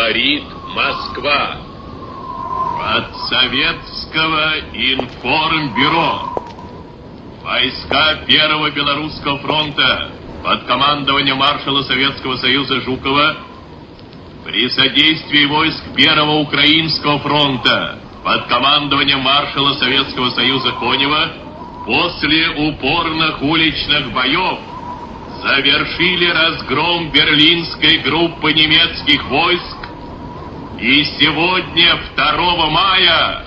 Говорит Москва. От Советского информбюро. Войска Первого Белорусского фронта под командованием маршала Советского Союза Жукова при содействии войск Первого Украинского фронта под командованием маршала Советского Союза Конева после упорных уличных боев завершили разгром берлинской группы немецких войск и сегодня, 2 мая,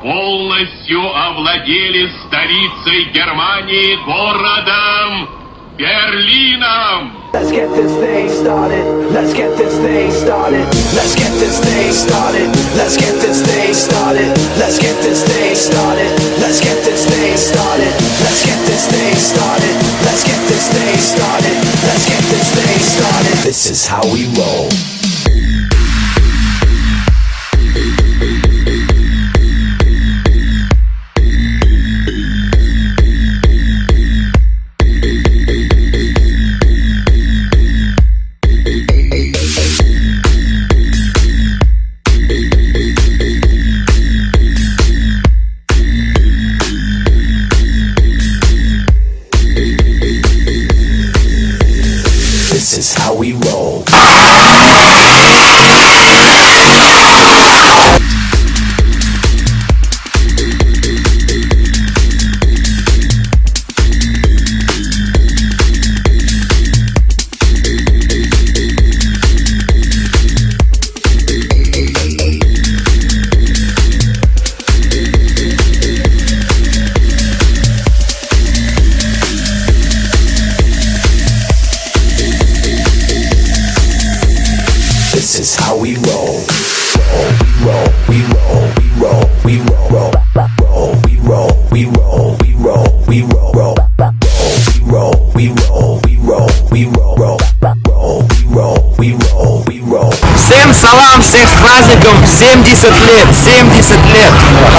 полностью овладели столицей Германии, городом Берлином. Let's get this thing started. Let's get this thing started. Let's get this thing started. Let's get this thing started. Let's get this thing started. Let's get this thing started. Let's get this thing started. Let's get this thing started. Let's get this thing started. This is how we roll. This is how we roll. This is how we roll. We roll, we roll, we roll, we roll, we roll, we roll, we roll, we roll, we roll, we roll, we roll, we roll, we roll. Всем салам, всех с праздником, 70 лет, 70 лет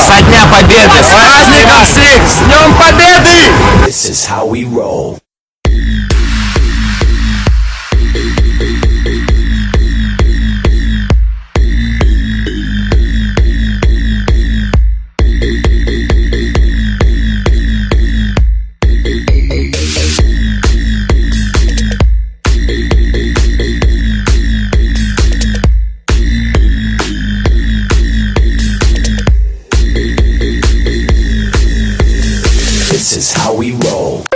со Дня Победы. С праздником всех, с Днем Победы! This is how we roll. This is how we roll.